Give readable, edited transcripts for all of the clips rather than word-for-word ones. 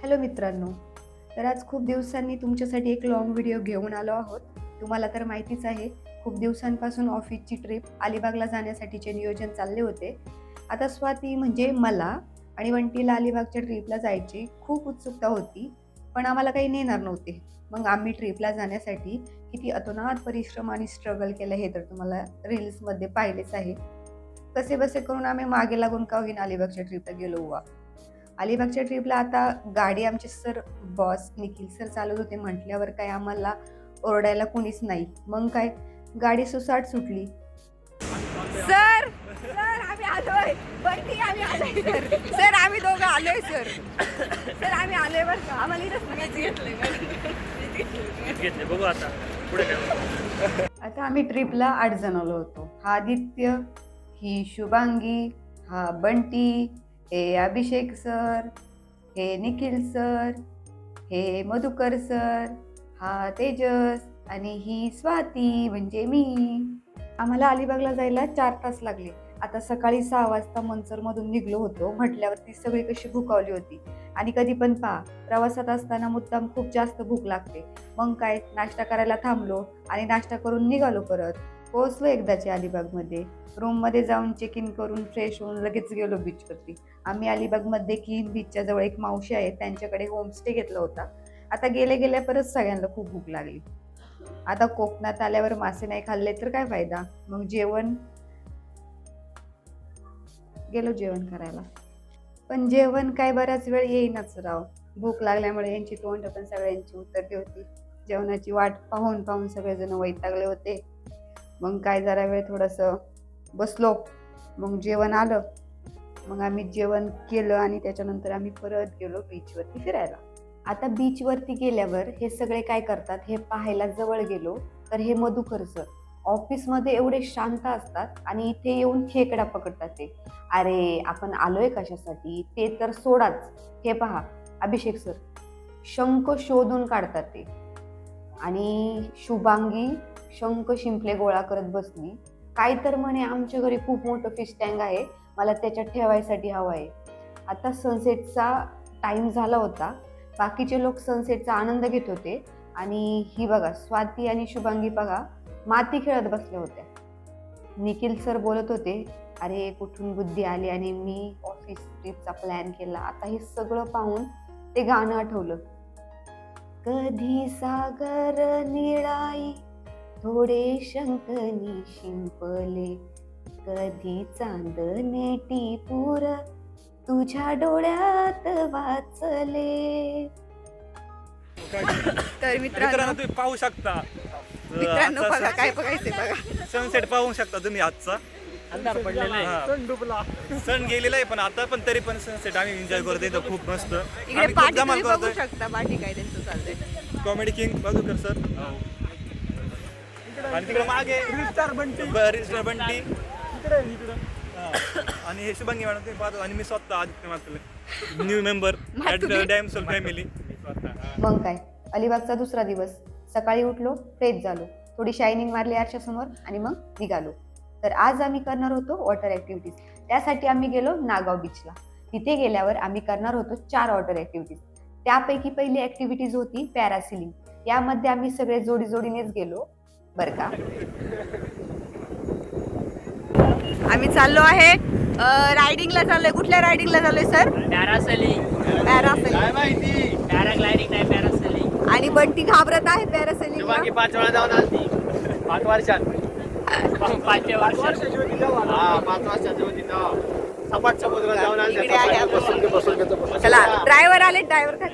Hello मित्रांनो. तर आज खूप दिवसांनी तुमच्यासाठी एक लाँग व्हिडिओ घेऊन आलो आहोत. तुम्हाला तर माहितीच आहे, खूप दिवसांपासून ऑफिसची ट्रिप अलिबागला जाण्यासाठीचे नियोजन चालले होते. आता स्वाती म्हणजे मला आणि बंटीला अलिबागच्या ट्रिपला जायची खूप उत्सुकता होती, पण आम्हाला काही नेणार नव्हते. मग आम्ही ट्रिपला जाण्यासाठी किती अतोनात परिश्रम आणि स्ट्रगल केलं हे तर तुम्हाला रील्समध्ये पाहिलेच आहे. कसेबसे करून आम्ही मागे लागून का होईना अलिबागच्या ट्रिपला गेलो बुवा. अलिबागच्या ट्रिपला आता गाडी आमचे सर बॉस निखिल सर चालवत होते म्हटल्यावर काय आम्हाला ओरडायला कोणीच नाही. मग काय गाडी सुसाट सुटली. सर सर आम्ही आलोय. बंटी आम्ही आलोय सर. सर आम्ही दोघं आलोय सर. सर आम्ही आलोय बरं का. आम्हाला इथंच घेतले बघू आता पुढे काय. आता आम्ही ट्रिपला 8 जण आलो होतो. हा आदित्य, ही शुभांगी, हा बंटी, हे अभिषेक सर, हे निखिल सर, हे मधुकर सर, हा तेजस आणि ही स्वाती म्हणजे मी. आम्हाला अलिबागला जायला 4 तास लागले. आता सकाळी 6 वाजता मनसरमधून निघलो होतो म्हटल्यावरती सगळी कशी भुकावली होती. आणि कधी पण पहा, प्रवासात असताना मुद्दाम खूप जास्त भूक लागते. मग काय नाश्ता करायला थांबलो आणि नाश्ता करून निघालो परत. पोहोचलो एकदाच्या अलिबागमध्ये. रूममध्ये जाऊन चेक इन करून फ्रेश होऊन लगेच गेलो बीचवरती. आम्ही अलिबागमध्ये किन बीचच्या जवळ एक मावशी आहे, त्यांच्याकडे होमस्टे घेतला होता. आता गेल्या गेल्या परत सगळ्यांना खूप भूक लागली. आता कोकणात आल्यावर मासे नाही खाल्ले तर काय फायदा. मग गेलो जेवण करायला. पण जेवण काय बराच वेळ येईनाच राव. भूक लागल्यामुळे यांची तोंड पण सगळ्यांची उतरली होती. जेवणाची वाट पाहून पाहून सगळेजण वैतागले होते. मग काय जरा वेळ थोडंसं बसलो. मग जेवण आलं. मग आम्ही जेवण केलं आणि त्याच्यानंतर आम्ही परत गेलो बीचवरती फिरायला. आता बीचवरती गेल्यावर हे सगळे काय करतात हे पाहायला जवळ गेलो तर हे मधुकर सर ऑफिसमध्ये एवढे शांत असतात आणि इथे येऊन खेकडा पकडतात ते. अरे आपण आलोय कशासाठी ते तर सोडाच. हे पहा अभिषेक सर शंख शोधून काढतात ते. आणि शुभांगी शंख शिंपले गोळा करत बसली. काय तर म्हणे आमच्या घरी खूप मोठं फिश टँक आहे, मला त्याच्यात ठेवायसाठी हवं आहे. आता सनसेटचा टाइम झाला होता. बाकीचे लोक सनसेटचा आनंद घेत होते आणि ही बघा स्वाती आणि शुभांगी बघा माती खेळत बसल्या होत्या. निखिल सर बोलत होते, अरे कुठून बुद्धी आली आणि मी ऑफिस ट्रिपचा प्लॅन केला. आता हे सगळं पाहून ते गाणं आठवलं. कधी सागर निळाई थोडे शंखनी शिंपले, कधी चांदणे टिपूर तुझ्या डोळ्यात वाचले. तर मित्रांनो तुम्ही पाहू शकता, बघा काय बघायचंय बघा. सनसेट पाहू शकता तुम्ही. आजचा अंधार पडलेला आहे, सण डुबला, सण गेलेला आहे, पण आता पण तरी पण सनसेट आम्ही एन्जॉय करतो इथं खूप मस्त. इकडे पाठी तुम्ही बघू शकता, पाठी काय त्यांचं चाललंय. कॉमेडी किंग मधुकर सर आणि तिकडे मागे रिस्टार बंटी आणि हे शुभांगी मॅडम तुम्ही पाहतो आणि मी स्वतः आदित्य मातुले न्यू मेंबर डॅमसल फॅमिली. मग काय अलिबागचा दुसरा दिवस. सकाळी उठलो, फ्रेश झालो, थोडी शायनिंग मारली आरशासमोर आणि मग निघालो. तर आज आम्ही करणार होतो वॉटर ऍक्टिव्हिटीज. त्यासाठी आम्ही गेलो नागाव बीचला. तिथे गेल्यावर आम्ही करणार होतो 4 वॉटर ऍक्टिव्हिटीज. त्यापैकी पहिली ऍक्टिव्हिटीज होती पॅरासिलिंग. यामध्ये आम्ही सगळे जोडी जोडीनेच गेलो बरं का. आम्ही चाललो आहे रायडिंगला चाललोय. कुठल्या रायडिंगला चाललोय सर? पॅरासेलिंग. पॅरासेलिंग. माहिती पॅराग्लायडिंग नाही, पॅरासेलिंग. आणि बंटी घाबरत आहे पॅरासेलिंग. 5 वेळा जाऊन आलती 5 वर्षात. 5 वर्षाची होती तेव्हा. 5 वर्षाची होती तेव्हा. सपाट समुद्रात जाऊन आलती. चला ड्रायव्हर आले, ड्रायव्हर का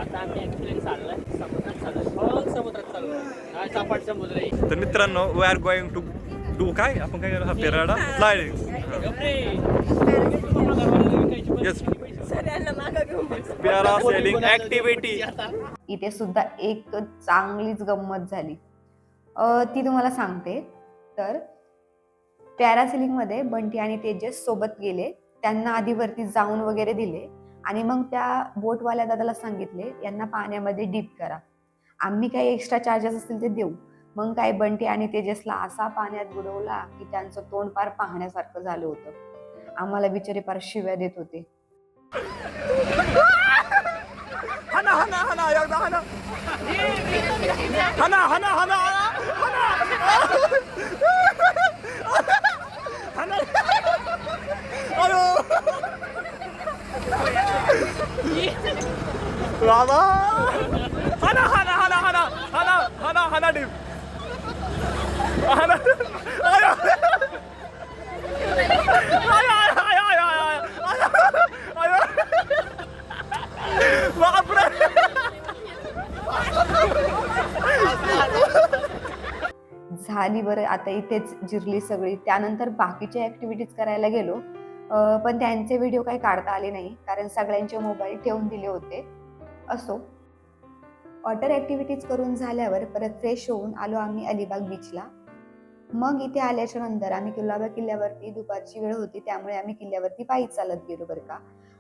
आता आम्ही ऍक्च्युअली चाललोय समुद्रात चाललोय. सपाट समुद्र आहे. तर मित्रांनो we are going to do काय आपण काय करू हा पेराडा स्लायडिंग. Yes parasailing activity. इथे सुद्धा एक चांगलीच गंमत झाली. ती तुम्हाला सांगते. तर पॅरासेलिंगमध्ये बंटी आणि तेजस सोबत गेले. त्यांना आधी वरती जाऊन वगैरे दिले आणि मग त्या बोटवाल्या दादाला सांगितले यांना पाण्यामध्ये डीप करा. आम्ही काही एक्स्ट्रा चार्जेस असतील ते देऊ. मग काय बंटी आणि तेजसला असा पाण्यात बुडवला की त्यांचं तोंड फार पाहण्यासारखं झालं होतं. आम्हाला बिचारे पार शिव्या देत होते. हाना हाना हाना एकदा हाना हाना हाना हाना हाना अरे बाबा हाना हाना हाना हाना हाना हाना हाना डीप हाना I I I I I बापरे झाली बरं, आता इथेच जिरली सगळी. त्यानंतर बाकीच्या ऍक्टिव्हिटीज करायला गेलो, पण त्यांचे व्हिडिओ काही काढता आले नाही कारण सगळ्यांचे मोबाईल ठेवून दिले होते. असो, वॉटर ऍक्टिव्हिटीज करून झाल्यावर परत फ्रेश होऊन आलो आम्ही अलिबाग बीचला. मग इथे आल्याच्या नंतर आम्ही कुलाबा किल्ल्यावरती, दुपारची वेळ होती त्यामुळे आम्ही किल्ल्यावरती पायी चालत गेलो बरं का.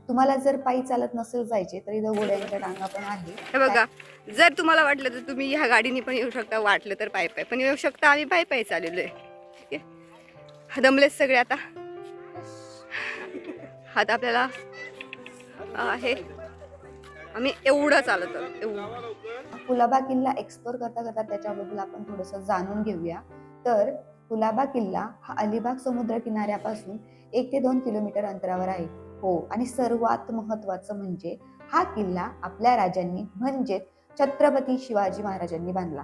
तुम्हाला जर पायी चालत नसेल जायचे तर इथं घोड्यांच्या टांगा पण आहे. हे बघा, जर तुम्हाला वाटलं तर तुम्ही ह्या गाडीने पण येऊ शकता, वाटलं तर पायी पण येऊ शकता. आम्ही पायी चाललेलो आहे. ठीक आहे, दमलेत सगळे आता. आता आपल्याला आहे, आम्ही एवढं चालत आलो, एवढं. कुलाबा किल्ला एक्सप्लोर करता करता त्याच्याबद्दल आपण थोडंसं जाणून घेऊया. तर कुलाबा किल्ला हा अलिबाग समुद्र किनाऱ्यापासून 1 ते 2 किलोमीटर अंतरावर आहे. हो, आणि सर्वात महत्वाचं म्हणजे हा किल्ला आपल्या राजांनी म्हणजेच छत्रपती शिवाजी महाराजांनी बांधला.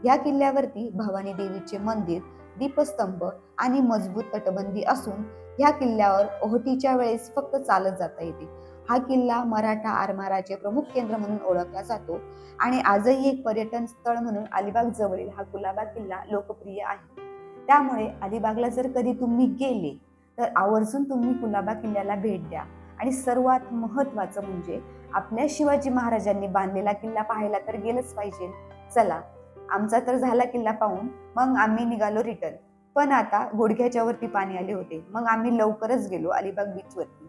या किल्ल्यावरती भवानी देवीचे मंदिर, दीपस्तंभ आणि मजबूत तटबंदी असून या किल्ल्यावर ओहोटीच्या वेळेस फक्त चालत जाता येते. हा किल्ला मराठा आरमाराचे प्रमुख केंद्र म्हणून ओळखला जातो आणि आजही एक पर्यटन स्थळ म्हणून अलिबाग जवळील हा कुलाबा किल्ला लोकप्रिय आहे. त्यामुळे अलिबागला जर कधी तुम्ही गेले तर आवर्जून तुम्ही कुलाबा किल्ल्याला भेट द्या. आणि सर्वात महत्वाचं म्हणजे आपल्या शिवाजी महाराजांनी बांधलेला किल्ला पाहायला तर गेलंच पाहिजे. चला, आमचा तर झाला किल्ला पाहून, मग आम्ही निघालो रिटर्न. पण आता गुडघ्याच्या वरती पाणी आले होते, मग आम्ही लवकरच गेलो अलिबाग बीचवरती.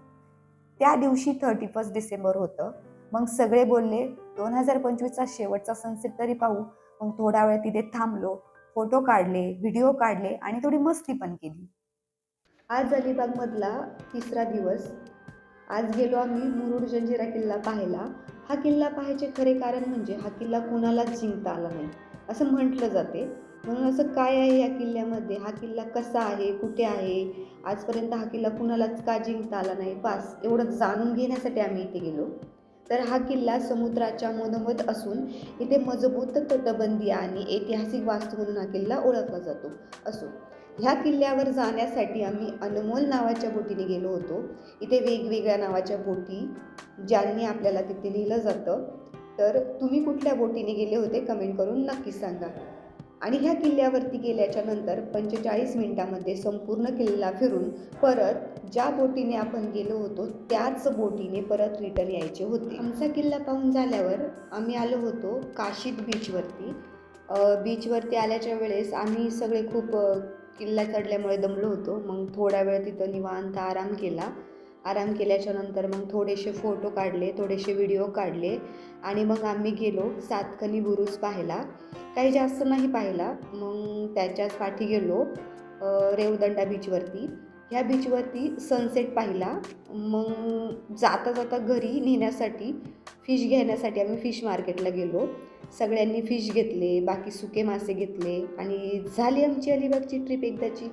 त्या दिवशी 31 डिसेंबर होतं. मग सगळे बोलले 2025चा शेवटचा सनसेट तरी पाहू. मग थोडा वेळ तिथे थांबलो, फोटो काढले, व्हिडिओ काढले आणि थोडी मस्ती पण केली. आज अलिबाग मधला 3रा दिवस. आज गेलो आम्ही मुरुड जंजिरा किल्ला पाहायला. हा किल्ला पाहायचे खरे कारण म्हणजे हा किल्ला कुणालाच जिंकता आला नाही असं म्हटलं जाते. म्हणून असं काय आहे या किल्ल्यामध्ये, हा किल्ला कसा आहे, कुठे आहे, आजपर्यंत हा किल्ला कुणालाच का जिंकता आला नाही, बस एवढं जाणून घेण्यासाठी आम्ही इथे गेलो. तर हा किल्ला समुद्राच्या मधोमध असून इथे मजबूत तटबंदी आणि ऐतिहासिक वास्तू म्हणून हा किल्ला ओळखला जातो. असो, ह्या किल्ल्यावर जाण्यासाठी आम्ही अनमोल नावाच्या बोटीने गेलो होतो. इथे वेगवेगळ्या नावाच्या बोटी ज्यांनी आपल्याला तिथे नेलं जातं. तर तुम्ही कुठल्या बोटीने गेले होते कमेंट करून नक्की सांगा. आणि ह्या किल्ल्यावरती गेल्याच्या नंतर 45 मिनिटामध्ये संपूर्ण किल्ला फिरून परत ज्या बोटीने आपण गेलो होतो त्याच बोटीने परत रिटर्न यायचे होते. आमचा किल्ला पाहून झाल्यावर आम्ही आलो होतो काशीद बीचवरती. बीचवरती आल्याच्या वेळेस आम्ही सगळे खूप किल्ला चढल्यामुळे दमलो होतो. मग थोडा वेळ तिथं निवांत आराम केला. आराम केल्याच्या नंतर मग थोडेसे फोटो काढले, थोडेसे व्हिडिओ काढले आणि मग आम्ही गेलो सातकणी बुरुज पाहायला. काही जास्त नाही पाहिला. मग त्याच्याच पाठी गेलो रेवदंडा बीचवरती. ह्या बीचवरती सनसेट पाहिला. मग जाता जाता घरी नेण्यासाठी फिश घेण्यासाठी आम्ही फिश मार्केटला गेलो. सगळ्यांनी फिश घेतले, बाकी सुके मासे घेतले आणि झाली आमची अलिबागची ट्रिप एकदाची.